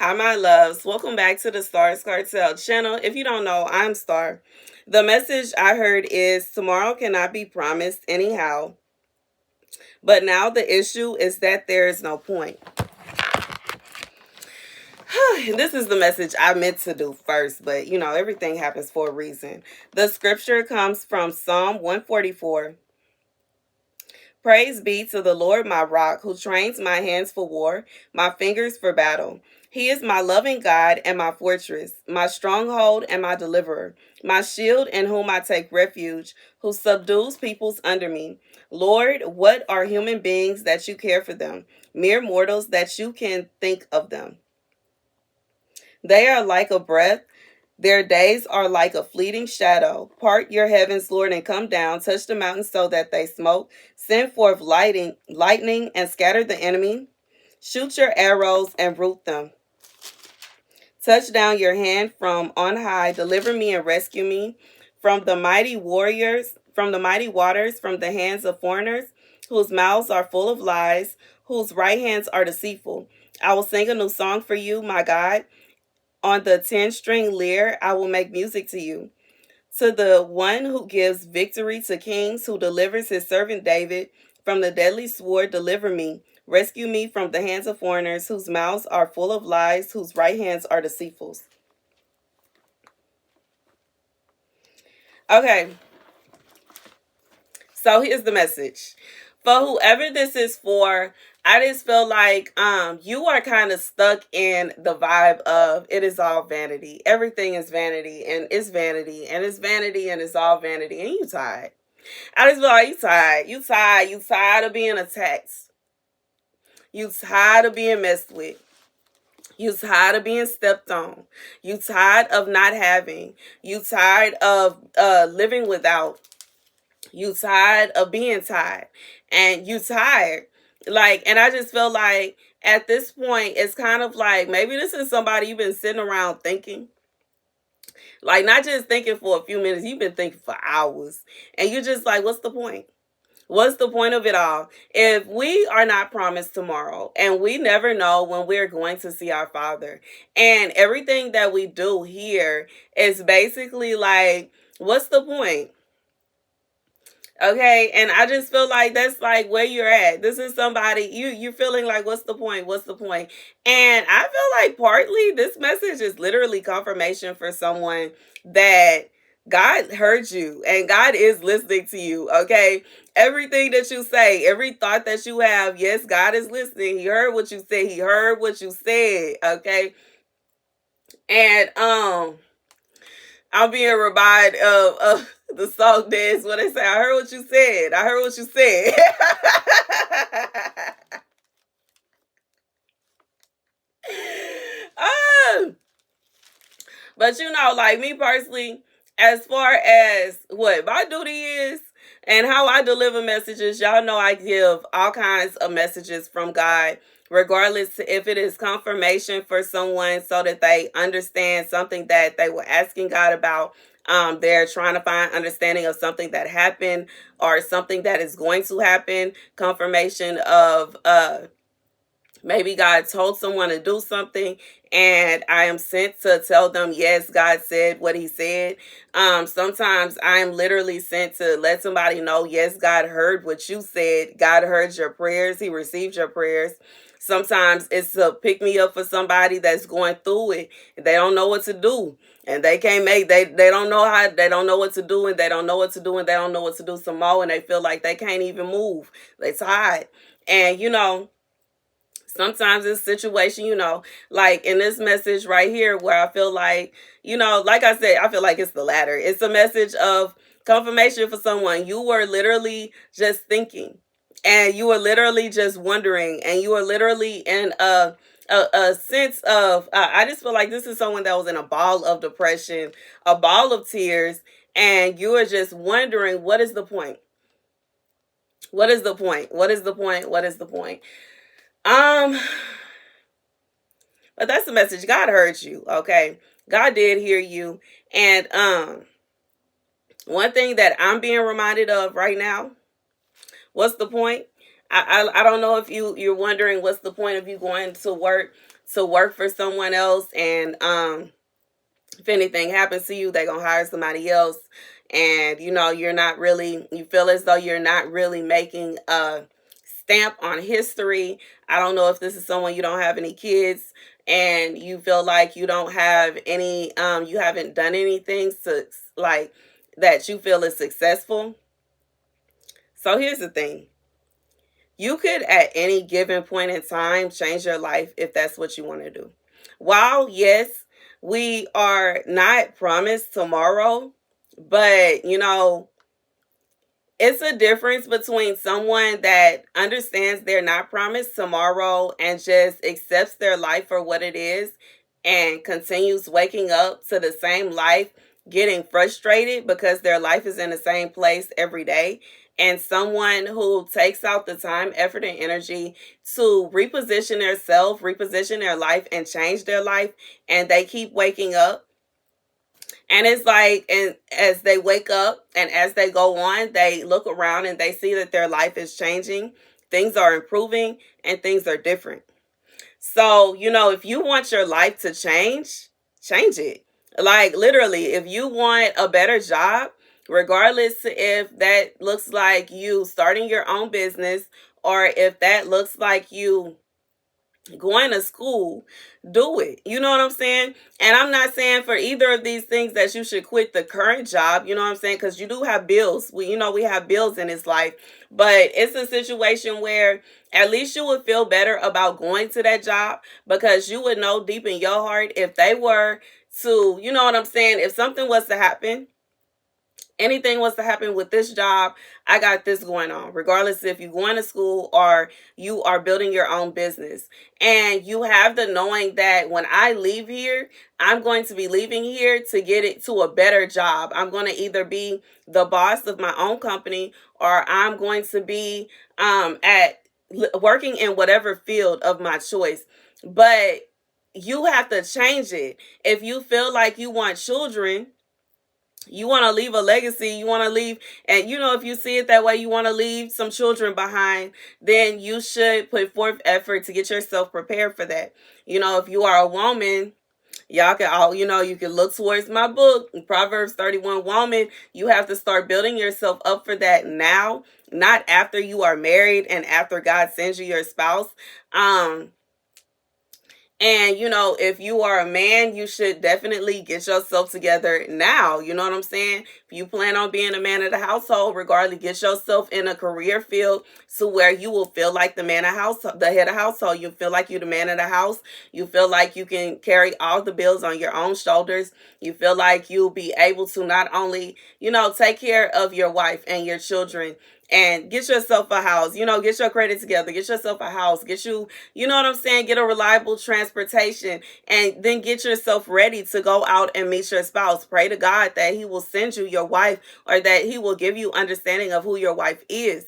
Hi, my loves. Welcome back to the Starscartel channel. If you don't know, I'm Star. The message I heard is tomorrow cannot be promised anyhow, but now the issue is that there is no point. This is the message I meant to do first, but everything happens for a reason. The scripture comes from Psalm 144. Praise be to the Lord, my rock, who trains my hands for war, my fingers for battle. He is my loving God and my fortress, my stronghold and my deliverer, my shield in whom I take refuge, who subdues peoples under me. Lord, what are human beings that you care for them, mere mortals that you can think of them? They are like a breath. Their days are like a fleeting shadow. Part your heavens, Lord, and come down. Touch the mountains so that they smoke. Send forth lightning and scatter the enemy. Shoot your arrows and root them. Touch down your hand from on high. Deliver me and rescue me from the mighty warriors, from the mighty waters, from the hands of foreigners, whose mouths are full of lies, whose right hands are deceitful. I will sing a new song for you, my God. On the 10-string lyre, I will make music to you. To the one who gives victory to kings, who delivers his servant David from the deadly sword, deliver me. Rescue me from the hands of foreigners, whose mouths are full of lies, whose right hands are deceitful. Okay, so here's the message. For whoever this is for, I just feel like you are kind of stuck in the vibe of it is all vanity. Everything is vanity and it's vanity and it's vanity and it's all vanity and you tired. I just feel like you tired. You tired. You tired of being attacked. You tired of being messed with. You tired of being stepped on. You tired of not having. You tired of living without. You tired of being tired. And you tired. And I just feel like at this point, it's kind of like maybe this is somebody you've been sitting around thinking. Like, not just thinking for a few minutes, you've been thinking for hours. And you're just like, what's the point? What's the point of it all? If we are not promised tomorrow and we never know when we're going to see our Father, and everything that we do here is basically like, what's the point? Okay, and I just feel like that's like where you're at. This is somebody you're feeling like, what's the point? What's the point? And I feel like partly this message is literally confirmation for someone that God heard you and God is listening to you. Okay, everything that you say, every thought that you have, yes, God is listening. He heard what you said. He heard what you said. Okay, and I'm being reminded of the song dance when they say, I heard what you said. I heard what you said. Ah, but like me personally, as far as what my duty is and how I deliver messages, y'all know I give all kinds of messages from God, regardless if it is confirmation for someone so that they understand something that they were asking God about. They're trying to find understanding of something that happened or something that is going to happen. Confirmation of maybe God told someone to do something and I am sent to tell them, yes, God said what he said. Sometimes I'm literally sent to let somebody know, yes, God heard what you said. God heard your prayers. He received your prayers. Sometimes it's to pick me up for somebody that's going through it. They don't know what to do. And they can't they don't know they don't know what to do, and they don't know what to do, and they don't know what to do some more, and they feel like they can't even move. They tired. And sometimes it's situation, like in this message right here where I feel like, like I said, I feel like it's the latter. It's a message of confirmation for someone. You were literally just thinking and you were literally just wondering and you were literally in a sense of, I just feel like this is someone that was in a ball of depression, a ball of tears, and you are just wondering, what is the point? What is the point? What is the point? What is the point? Um, but that's the message. God heard you, okay? God did hear you. And one thing that I'm being reminded of right now, what's the point? I don't know if you're wondering what's the point of you going to work to work for someone else, and if anything happens to you, they're gonna hire somebody else. And you're not really, you feel as though you're not really making a stamp on history. I don't know if this is someone, you don't have any kids, and you feel like you don't have any, you haven't done anything to, like, that you feel is successful. So here's the thing. You could, at any given point in time, change your life if that's what you want to do. While, yes, we are not promised tomorrow, but, it's a difference between someone that understands they're not promised tomorrow and just accepts their life for what it is and continues waking up to the same life, getting frustrated because their life is in the same place every day, and someone who takes out the time, effort, and energy to reposition themselves, reposition their life, and change their life, and they keep waking up. And it's like, and as they wake up and as they go on, they look around and they see that their life is changing, things are improving, and things are different. So, if you want your life to change it. Like, literally, if you want a better job, regardless if that looks like you starting your own business, or if that looks like you going to school, do it. You know what I'm saying? And I'm not saying for either of these things that you should quit the current job, you know what I'm saying? Because you do have bills. We have bills in this life. But it's a situation where at least you would feel better about going to that job, because you would know deep in your heart, if they were to, you know what I'm saying, if something was to happen, anything was to happen with this job, I got this going on, regardless if you're going to school or you are building your own business. And you have the knowing that when I leave here, I'm going to be leaving here to get it to a better job. I'm going to either be the boss of my own company, or I'm going to be at working in whatever field of my choice. But you have to change it. If you feel like you want children, you want to leave a legacy, you want to leave, and if you see it that way, you want to leave some children behind, then you should put forth effort to get yourself prepared for that. If you are a woman, y'all can all, you can look towards my book, Proverbs 31 Woman. You have to start building yourself up for that now, not after you are married and after God sends you your spouse. And, if you are a man, you should definitely get yourself together now. You know what I'm saying? If you plan on being a man of the household, regardless, get yourself in a career field to where you will feel like the man of house, the head of household. You feel like you're the man of the house. You feel like you can carry all the bills on your own shoulders. You feel like you'll be able to not only, take care of your wife and your children, and get yourself a house, get your credit together, get yourself a house, get you, you know what I'm saying, get a reliable transportation, and then get yourself ready to go out and meet your spouse. Pray to God that he will send you your wife, or that he will give you understanding of who your wife is.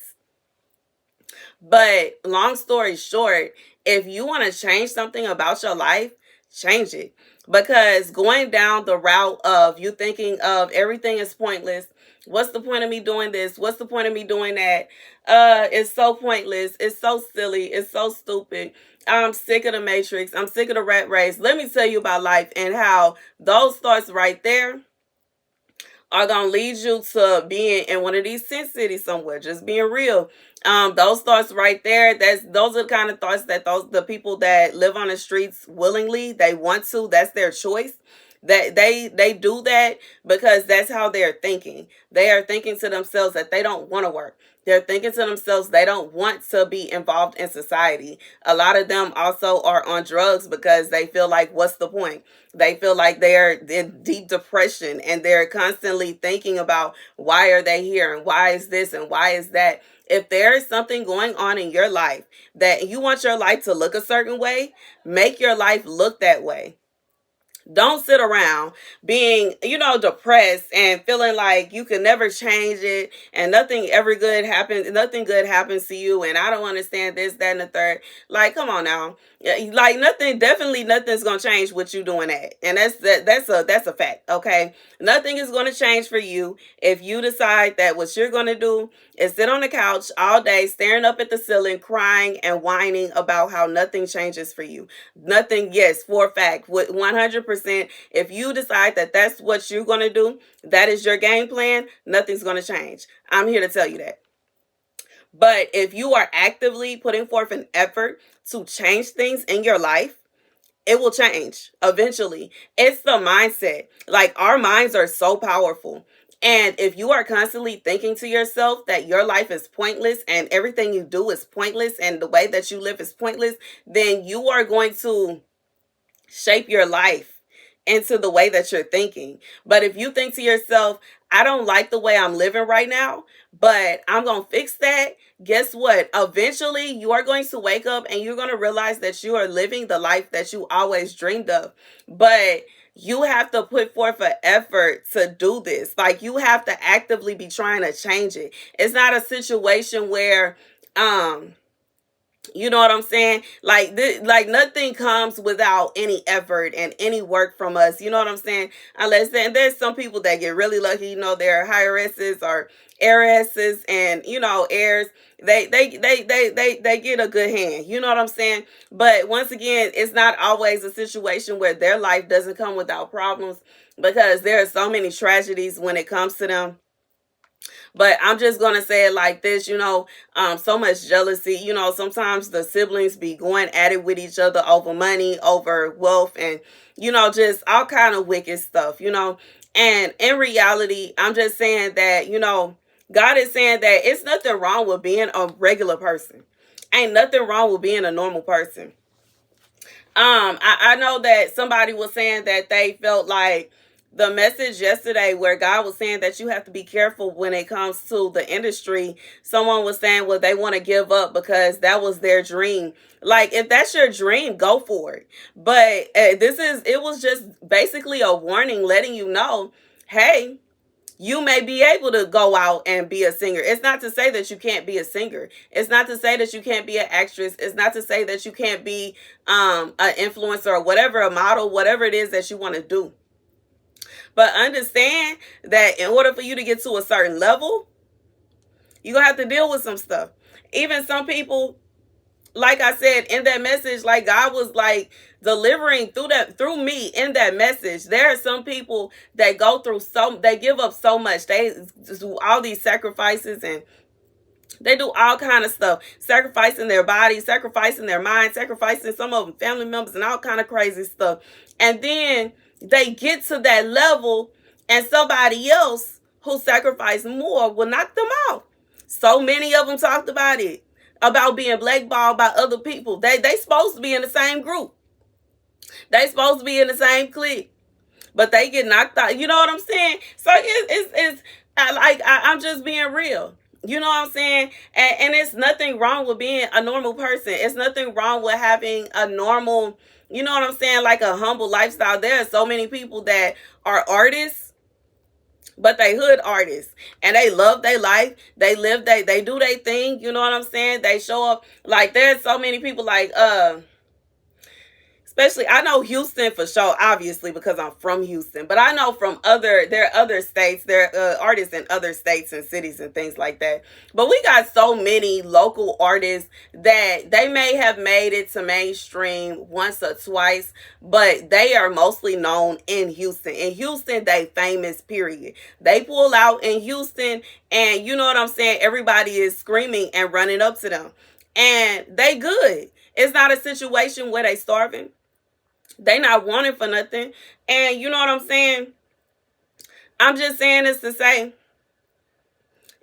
But long story short, if you want to change something about your life, change it. Because going down the route of you thinking of everything is pointless, what's the point of me doing this? What's the point of me doing that? It's so pointless. It's so silly. It's so stupid. I'm sick of the matrix. I'm sick of the rat race. Let me tell you about life and how those thoughts right there are gonna lead you to being in one of these tent cities somewhere. Just being real. Those thoughts right there, those are the kind of thoughts that the people that live on the streets willingly, they want to, that's their choice. That they do that because that's how they're thinking. They are thinking to themselves that they don't want to work. They're thinking to themselves they don't want to be involved in society. A lot of them also are on drugs because they feel like, what's the point? They feel like they're in deep depression, and they're constantly thinking about, why are they here, and why is this and why is that. If there is something going on in your life that you want your life to look a certain way, make your life look that way. Don't sit around being, depressed and feeling like you can never change it and nothing good happens to you, and I don't understand this, that, and the third. Like, come on now. Like, definitely nothing's gonna change with you doing that. And that's a fact, okay? Nothing is gonna change for you if you decide that what you're gonna do is sit on the couch all day staring up at the ceiling, crying and whining about how nothing changes for you. Nothing, yes, for a fact, with 100%, if you decide that that's what you're going to do, that is your game plan, nothing's going to change. I'm here to tell you that. But if you are actively putting forth an effort to change things in your life, it will change eventually. It's the mindset. Like, our minds are so powerful. And if you are constantly thinking to yourself that your life is pointless and everything you do is pointless and the way that you live is pointless, then you are going to shape your life into the way that you're thinking. But if you think to yourself, I don't like the way I'm living right now, but I'm going to fix that. Guess what? Eventually, you are going to wake up and you're going to realize that you are living the life that you always dreamed of. But you have to put forth an effort to do this. Like, you have to actively be trying to change it. It's not a situation where, you know what I'm saying? Like, like, nothing comes without any effort and any work from us. You know what I'm saying? Unless there's some people that get really lucky. They're heiresses or heiresses, and heirs. They get a good hand. You know what I'm saying? But once again, it's not always a situation where their life doesn't come without problems, because there are so many tragedies when it comes to them. But I'm just going to say it like this, so much jealousy. Sometimes the siblings be going at it with each other over money, over wealth, and, just all kind of wicked stuff, And in reality, I'm just saying that, God is saying that it's nothing wrong with being a regular person. Ain't nothing wrong with being a normal person. I know that somebody was saying that they felt like the message yesterday where God was saying that you have to be careful when it comes to the industry. Someone was saying, well, they want to give up because that was their dream. Like, if that's your dream, go for it. But it was just basically a warning, letting you know, hey, you may be able to go out and be a singer. It's not to say that you can't be a singer. It's not to say that you can't be an actress. It's not to say that you can't be an influencer or whatever, a model, whatever it is that you want to do. But understand that in order for you to get to a certain level, you're going to have to deal with some stuff. Even some people, like I said in that message, like God was like delivering through me in that message. There are some people that go through they give up so much. They do all these sacrifices, and they do all kind of stuff, sacrificing their body, sacrificing their mind, sacrificing some of them family members, and all kind of crazy stuff. And then they get to that level, and somebody else who sacrificed more will knock them out. So many of them talked about it, about being blackballed by other people. They supposed to be in the same group. They supposed to be in the same clique, but they get knocked out. You know what I'm saying? So I'm just being real. You know what I'm saying? And it's nothing wrong with being a normal person. It's nothing wrong with having a normal, you know what I'm saying, like a humble lifestyle. There are so many people that are artists, but they hood artists, and they love their life. They live, they do their thing. You know what I'm saying? They show up. Like, there's so many people like, especially, I know Houston for sure, obviously, because I'm from Houston. But I know there are other states, there are artists in other states and cities and things like that. But we got so many local artists that they may have made it to mainstream once or twice, but they are mostly known in Houston. In Houston, they famous, period. They pull out in Houston, and you know what I'm saying? Everybody is screaming and running up to them. And they good. It's not a situation where they starving. They not wanting for nothing. And you know what I'm saying? I'm just saying this to say,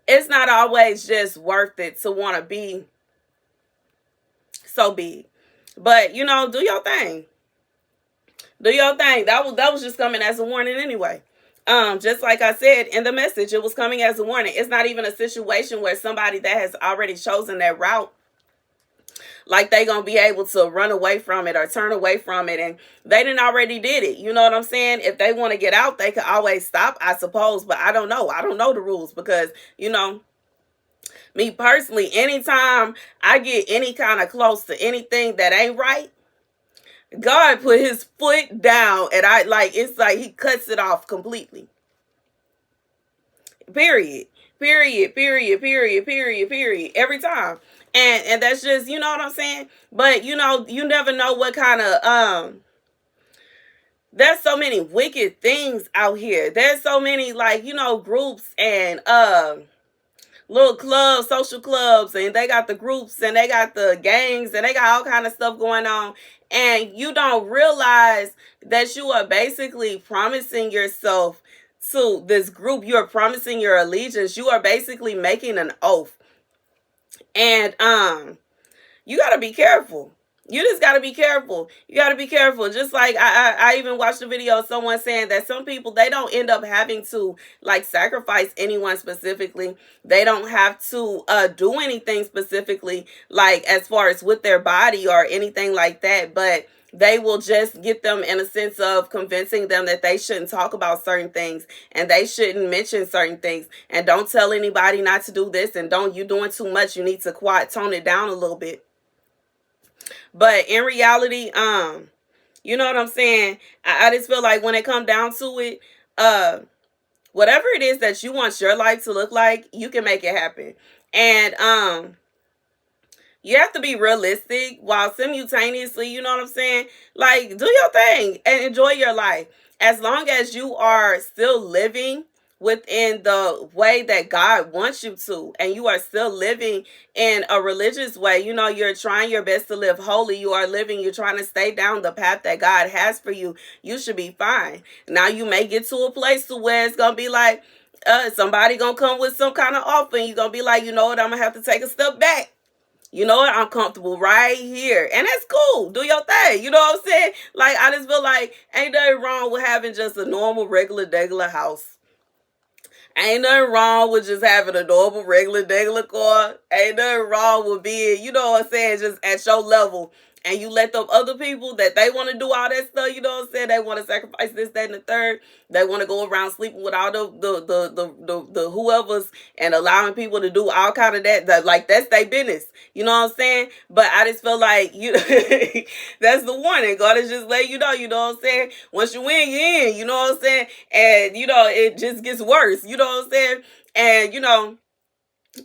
it's not always just worth it to want to be so big. But, do your thing. Do your thing. That was just coming as a warning anyway. Just like I said in the message, it was coming as a warning. It's not even a situation where somebody that has already chosen that route like they gonna be able to run away from it or turn away from it, and they didn't already did it. You know what I'm saying? If they want to get out, they could always stop, I suppose. But I don't know. I don't know the rules because, you know, me personally, anytime I get any kind of close to anything that ain't right, God put his foot down, and I like, it's like he cuts it off completely. Period. Period. Period. Period. Period. Period. Every time. And that's just, you know what I'm saying? But you know, you never know what kind of there's so many wicked things out here. There's so many, like, you know, groups and little clubs, social clubs, and they got the groups and they got the gangs and they got all kind of stuff going on. And you don't realize that you are basically promising yourself to this group. You are promising your allegiance. You are basically making an oath. And you got to be careful. You just got to be careful. You got to be careful. Just like I even watched a video of someone saying that some people, they don't end up having to like sacrifice anyone specifically. They don't have to do anything specifically, like as far as with their body or anything like that. But they will just get them in a sense of convincing them that they shouldn't talk about certain things and they shouldn't mention certain things, and don't tell anybody not to do this, and don't, you doing too much, you need to tone it down a little bit. But in reality, you know what I'm saying? I just feel like when it come down to it, whatever it is that you want your life to look like, you can make it happen. And you have to be realistic while simultaneously, you know what I'm saying? Like, do your thing and enjoy your life. As long as you are still living within the way that God wants you to, and you are still living in a religious way, you know, you're trying your best to live holy, you are living, you're trying to stay down the path that God has for you, you should be fine. Now, you may get to a place to where it's going to be like, somebody going to come with some kind of offer, and you're going to be like, you know what, I'm going to have to take a step back. You know what? I'm comfortable right here. And that's cool. Do your thing. You know what I'm saying? Like, I just feel like ain't nothing wrong with having just a normal, regular house. Ain't nothing wrong with just having a normal, regular car. Ain't nothing wrong with being, you know what I'm saying, just at your level. And you let them other people that they want to do all that stuff, you know what I'm saying? They want to sacrifice this, that, and the third. They want to go around sleeping with all the whoever's and allowing people to do all kind of that like, that's their business. You know what I'm saying? But I just feel like, you that's the warning. God is just letting you know what I'm saying? Once you in, you're in, you know what I'm saying? And, you know, it just gets worse, you know what I'm saying? And, you know,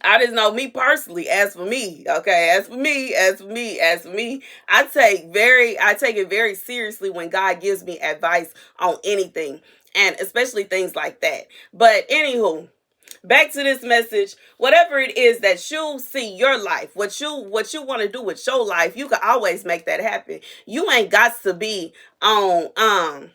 I just know me personally, as for me, okay, as for me, I take it very seriously when God gives me advice on anything, and especially things like that. But anywho, back to this message. Whatever it is that you see your life, what you want to do with your life, you can always make that happen. You ain't got to be on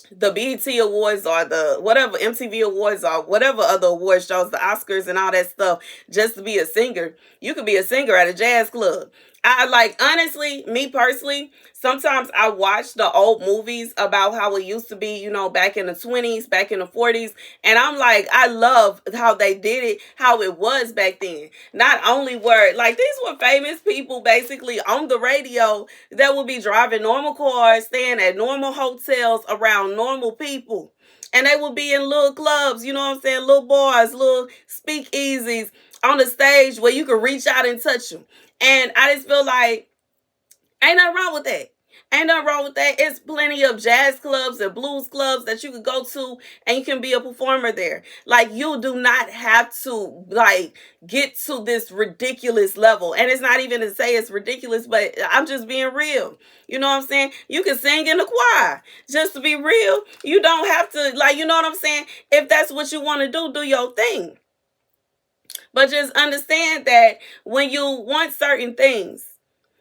the BET Awards or the whatever MTV Awards or whatever other award shows, the Oscars and all that stuff, just to be a singer. You could be a singer at a jazz club. I like, honestly, me personally, sometimes I watch the old movies about how it used to be, you know, back in the 20s, back in the 40s. And I'm like, I love how they did it, how it was back then. Not only were, like, these were famous people basically on the radio that would be driving normal cars, staying at normal hotels around normal people. And they would be in little clubs, you know what I'm saying? Little bars, little speakeasies on the stage where you could reach out and touch them. And I just feel like ain't nothing wrong with that. Ain't nothing wrong with that. It's plenty of jazz clubs and blues clubs that you could go to and you can be a performer there. Like, you do not have to like get to this ridiculous level. And it's not even to say it's ridiculous, but I'm just being real. You know what I'm saying? You can sing in the choir. Just to be real. You don't have to, like, you know what I'm saying? If that's what you want to do your thing. But just understand that when you want certain things,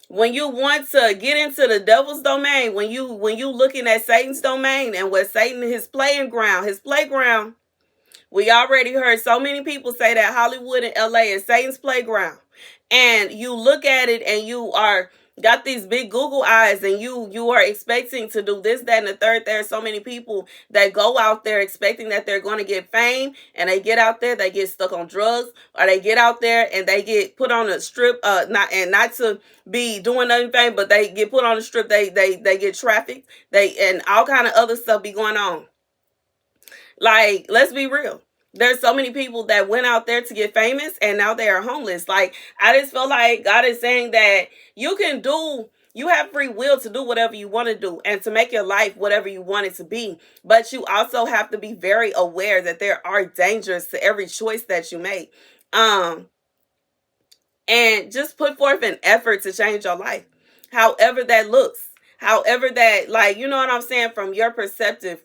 when you want to get into the devil's domain, when you looking at Satan's domain and where Satan, his playground, we already heard so many people say that Hollywood and LA is Satan's playground. And you look at it and you are got these big Google eyes, and you are expecting to do this, that, and the third. There are so many people that go out there expecting that they're going to get fame, and they get out there, they get stuck on drugs, or they get out there and they get put on a strip, not to be doing anything, but they get put on a strip, they get trafficked, and all kind of other stuff be going on. Like, let's be real. There's so many people that went out there to get famous and now they are homeless. Like, I just feel like God is saying that you have free will to do whatever you want to do and to make your life whatever you want it to be. But you also have to be very aware that there are dangers to every choice that you make. And just put forth an effort to change your life, however that looks, however that, like, you know what I'm saying, from your perception,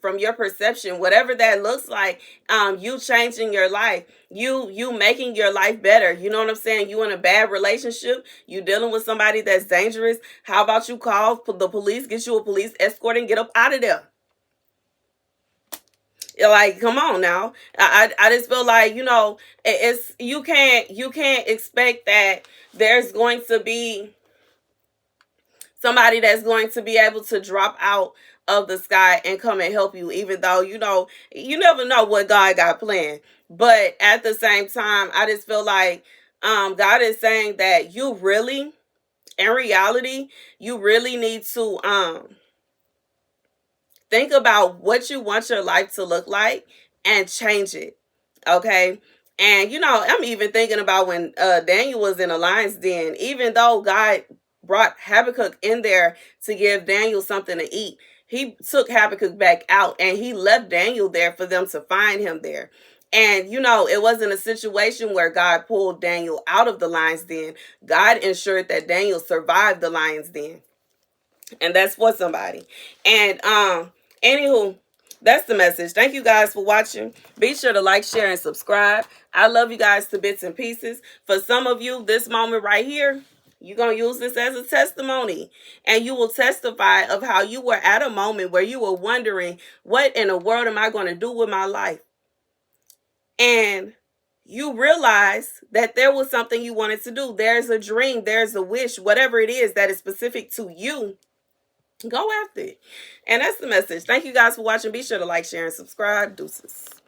whatever that looks like. You changing your life, you making your life better. You know what I'm saying? You in a bad relationship, you dealing with somebody that's dangerous. How about you call the police, get you a police escort, and get up out of there? Like, come on now. I just feel like, it's, you can't expect that there's going to be somebody that's going to be able to drop out of the sky and come and help you, even though, you never know what God got planned. But at the same time, I just feel like God is saying that you really, in reality, you really need to think about what you want your life to look like and change it. Okay. And I'm even thinking about when Daniel was in a lion's den. Even though God brought Habakkuk in there to give Daniel something to eat, he took Habakkuk back out and he left Daniel there for them to find him there. And it wasn't a situation where God pulled Daniel out of the lion's den. God ensured that Daniel survived the lion's den. And that's for somebody. And anywho, that's the message. Thank you guys for watching. Be sure to like, share, and subscribe. I love you guys to bits and pieces. For some of you, this moment right here, you're going to use this as a testimony. And you will testify of how you were at a moment where you were wondering, what in the world am I going to do with my life? And you realize that there was something you wanted to do. There's a dream, there's a wish, whatever it is that is specific to you. Go after it. And that's the message. Thank you guys for watching. Be sure to like, share, and subscribe. Deuces.